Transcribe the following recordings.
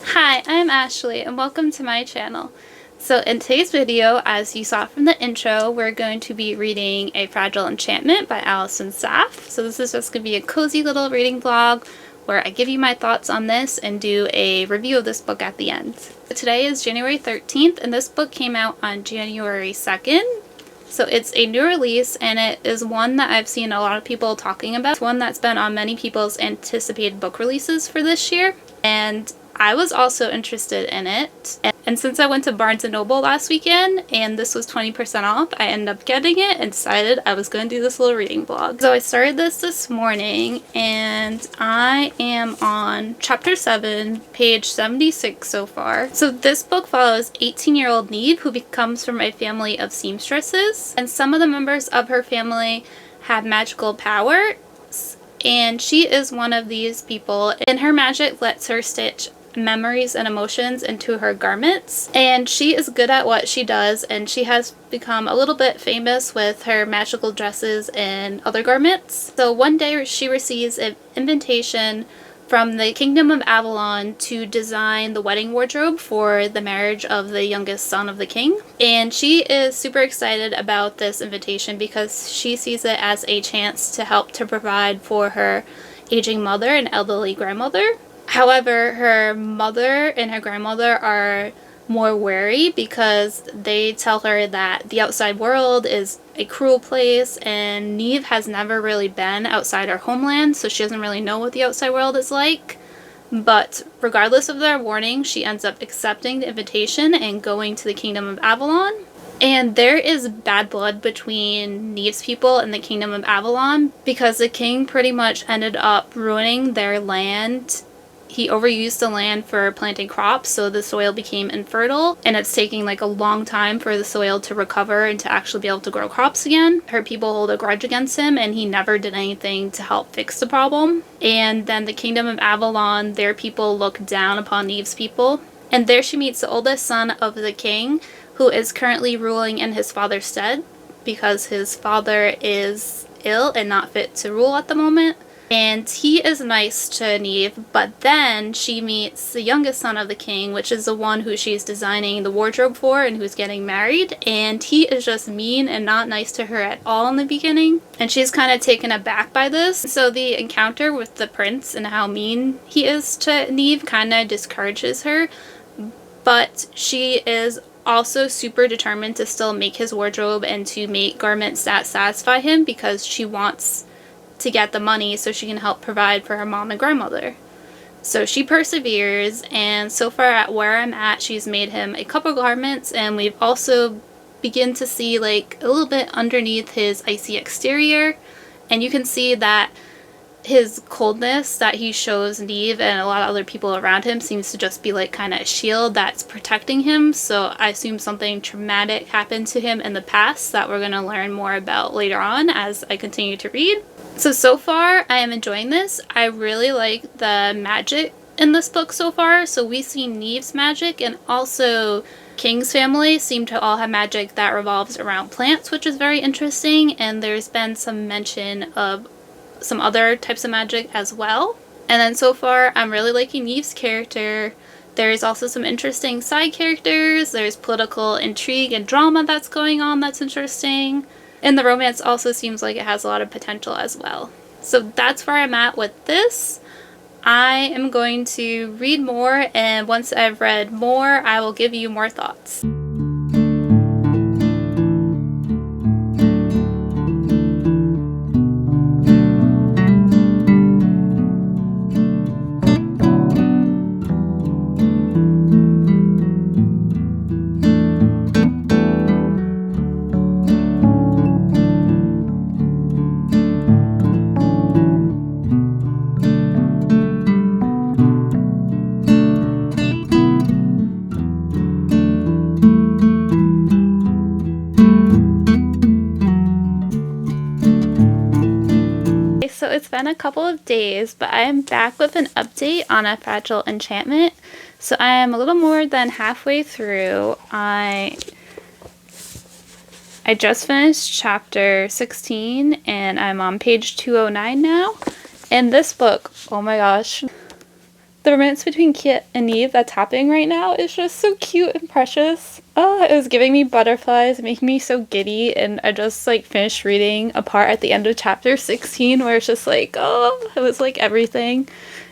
Hi, I'm Ashley and welcome to my channel. So in today's video, as you saw from the intro, we're going to be reading A Fragile Enchantment by Alison Saff. So this is just going to be a cozy little reading vlog where I give you my thoughts on this and do a review of this book at the end. Today is January 13th and this book came out on January 2nd. So it's a new release and it is one that I've seen a lot of people talking about. It's one that's been on many people's anticipated book releases for this year. And I was also interested in it, and since I went to Barnes & Noble last weekend and this was 20% off, I ended up getting it and decided I was going to do this little reading vlog. So I started this morning and I am on chapter 7, page 76 so far. So this book follows 18-year-old Neve, who comes from a family of seamstresses, and some of the members of her family have magical powers, and she is one of these people, and her magic lets her stitch memories and emotions into her garments, and she is good at what she does, and she has become a little bit famous with her magical dresses and other garments. So one day she receives an invitation from the Kingdom of Avalon to design the wedding wardrobe for the marriage of the youngest son of the king, and she is super excited about this invitation because she sees it as a chance to help to provide for her aging mother and elderly grandmother. However, her mother and her grandmother are more wary because they tell her that the outside world is a cruel place, and Neve has never really been outside her homeland, so she doesn't really know what the outside world is like. But regardless of their warning, she ends up accepting the invitation and going to the Kingdom of Avalon. And there is bad blood between Neve's people and the Kingdom of Avalon because the king pretty much ended up ruining their land. He overused the land for planting crops, so the soil became infertile, and it's taking like a long time for the soil to recover and to actually be able to grow crops again. Her people hold a grudge against him, and he never did anything to help fix the problem. And then the Kingdom of Avalon, their people look down upon Neve's people. And there she meets the oldest son of the king, who is currently ruling in his father's stead because his father is ill and not fit to rule at the moment. And he is nice to Neve, but then she meets the youngest son of the king, which is the one who she's designing the wardrobe for and who's getting married, and he is just mean and not nice to her at all in the beginning, and she's kind of taken aback by this. So the encounter with the prince and how mean he is to Neve kind of discourages her, but she is also super determined to still make his wardrobe and to make garments that satisfy him because she wants to get the money so she can help provide for her mom and grandmother. So she perseveres, and so far at where I'm at, she's made him a couple garments, and we've also begin to see like a little bit underneath his icy exterior, and you can see that his coldness that he shows Neve and a lot of other people around him seems to just be like kind of a shield that's protecting him. So I assume something traumatic happened to him in the past that we're going to learn more about later on as I continue to read. So far I am enjoying this. I really like the magic in this book so far. So we see Neve's magic, and also King's family seem to all have magic that revolves around plants, which is very interesting, and there's been some mention of some other types of magic as well. And then so far I'm really liking Neve's character. There's also some interesting side characters. There's political intrigue and drama that's going on that's interesting. And the romance also seems like it has a lot of potential as well. So that's where I'm at with this. I am going to read more, and once I've read more, I will give you more thoughts. So it's been a couple of days, but I am back with an update on A Fragile Enchantment. So I am a little more than halfway through. I just finished chapter 16 and I'm on page 209 now. And this book, oh my gosh, the romance between Kit and Neve that's happening right now is just so cute and precious. Oh, it was giving me butterflies, making me so giddy, and I just like finished reading a part at the end of chapter 16 where it's just like, oh, it was like everything.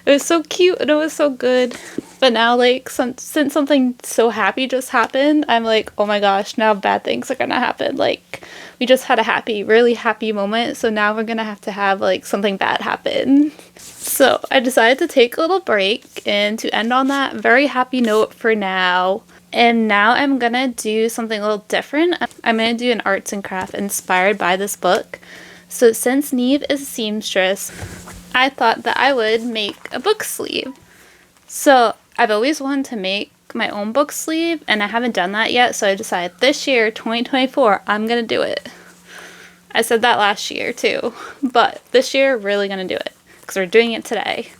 It was so cute and it was so good. But now, like, since something so happy just happened, I'm like, oh my gosh, now bad things are gonna happen. Like, we just had a happy, really happy moment, so now we're gonna have to have, like, something bad happen. So I decided to take a little break and to end on that very happy note for now. And now I'm gonna do something a little different. I'm gonna do an arts and craft inspired by this book. So since Neve is a seamstress, I thought that I would make a book sleeve. So I've always wanted to make my own book sleeve, and I haven't done that yet, so I decided this year, 2024, I'm gonna do it. I said that last year too, but this year, really gonna do it, because we're doing it today.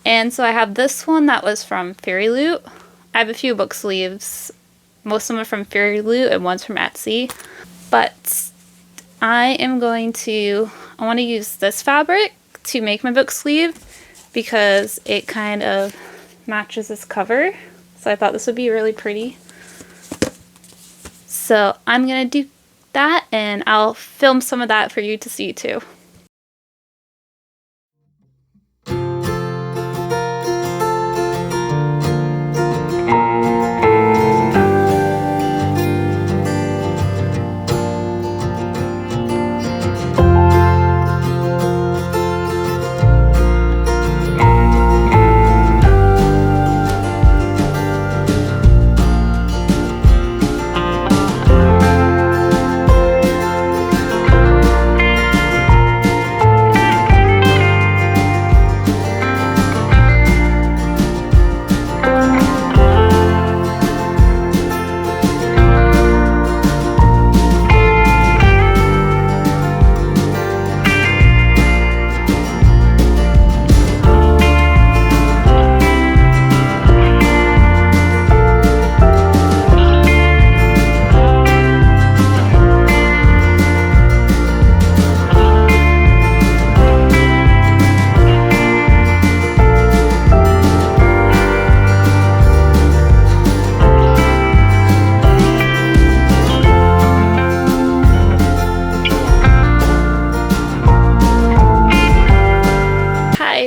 And so I have this one that was from Fairy Loot. I have a few book sleeves. Most of them are from Fairy Loot and one's from Etsy. But I want to use this fabric to make my book sleeve because it kind of matches this cover. So I thought this would be really pretty. So I'm going to do that, and I'll film some of that for you to see too.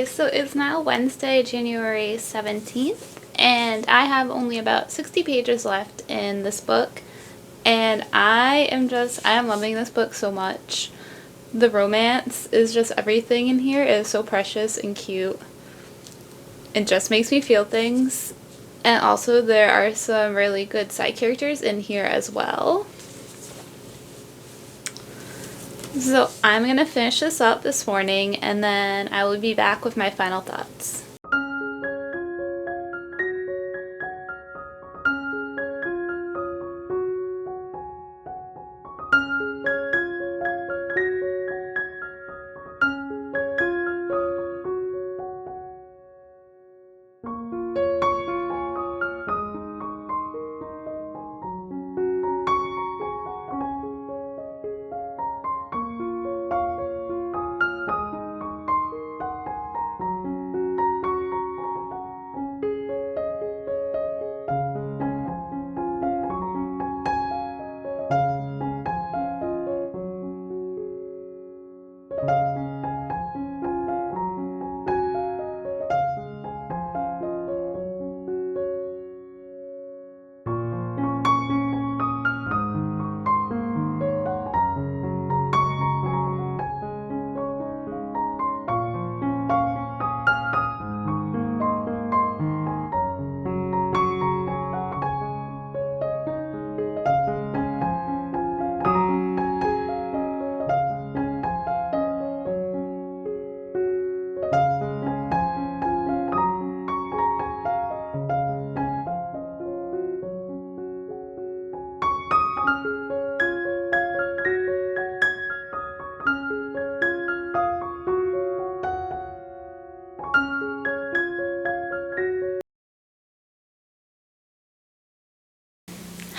So it's now Wednesday, January 17th, and I have only about 60 pages left in this book, and I am loving this book so much. The romance is just everything in here. It is so precious and cute. It just makes me feel things, and also there are some really good side characters in here as well. So I'm going to finish this up this morning, and then I will be back with my final thoughts.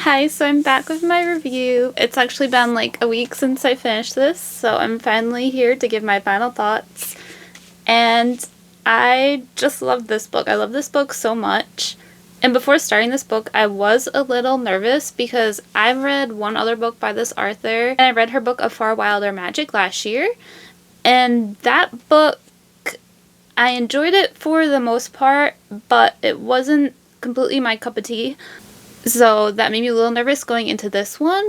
Hi, so I'm back with my review. It's actually been like a week since I finished this, so I'm finally here to give my final thoughts. And I just love this book. I love this book so much. And before starting this book, I was a little nervous because I've read one other book by this author, and I read her book A Far Wilder Magic last year. And that book, I enjoyed it for the most part, but it wasn't completely my cup of tea. So that made me a little nervous going into this one.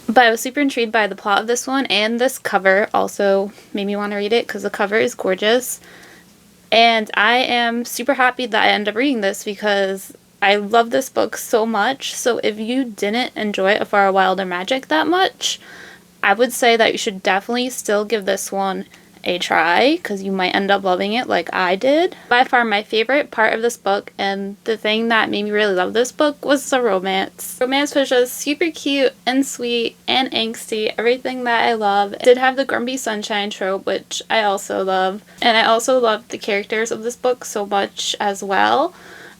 But I was super intrigued by the plot of this one, and this cover also made me want to read it because the cover is gorgeous. And I am super happy that I ended up reading this because I love this book so much. So if you didn't enjoy A Far Wilder Magic that much, I would say that you should definitely still give this one a try because you might end up loving it like I did. By far my favorite part of this book, and the thing that made me really love this book, was the romance. Romance was just super cute and sweet and angsty, everything that I love. It did have the grumpy sunshine trope, which I also love. And I also love the characters of this book so much as well.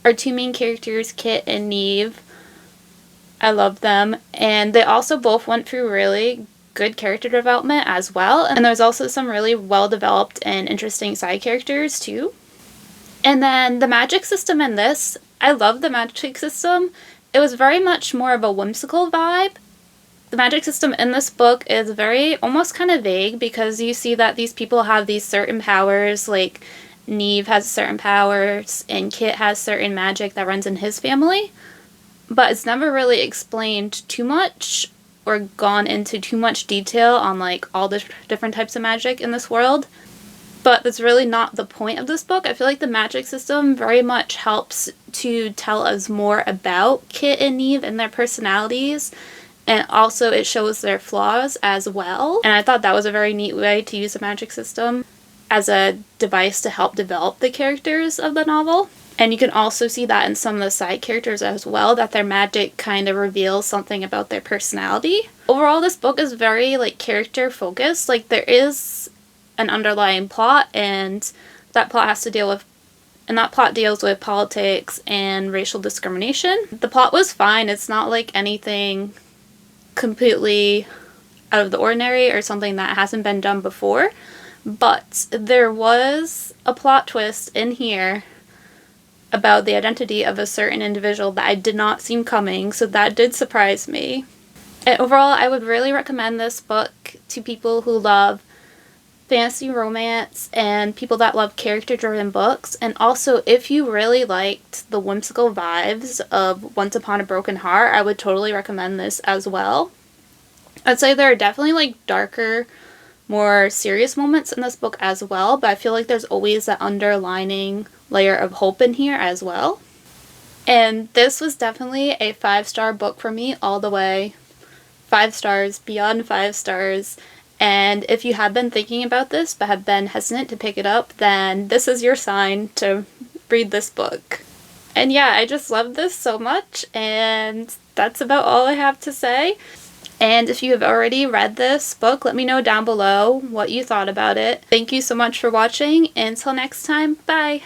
Our two main characters, Kit and Neve, I love them. And they also both went through really good character development as well, and there's also some really well developed and interesting side characters too. And then the magic system in this, I love the magic system. It was very much more of a whimsical vibe. The magic system in this book is very almost kind of vague because you see that these people have these certain powers, like Neve has certain powers and Kit has certain magic that runs in his family, but it's never really explained too much or gone into too much detail on like all the different types of magic in this world. But that's really not the point of this book. I feel like the magic system very much helps to tell us more about Kit and Neve and their personalities, and also it shows their flaws as well. And I thought that was a very neat way to use the magic system as a device to help develop the characters of the novel. And you can also see that in some of the side characters as well, that their magic kind of reveals something about their personality. Overall, this book is very like character focused. Like there is an underlying plot, and that plot has to deal with, and that plot deals with politics and racial discrimination. The plot was fine. It's not like anything completely out of the ordinary or something that hasn't been done before. But there was a plot twist in here about the identity of a certain individual that I did not see coming, so that did surprise me. And overall, I would really recommend this book to people who love fantasy romance and people that love character-driven books. And also, if you really liked the whimsical vibes of Once Upon a Broken Heart, I would totally recommend this as well. I'd say there are definitely like darker, more serious moments in this book as well, but I feel like there's always that underlining layer of hope in here as well. And this was definitely a 5-star book for me all the way. 5 stars, beyond 5 stars. And if you have been thinking about this but have been hesitant to pick it up, then this is your sign to read this book. And yeah, I just love this so much, and that's about all I have to say. And if you have already read this book, let me know down below what you thought about it. Thank you so much for watching. Until next time, bye!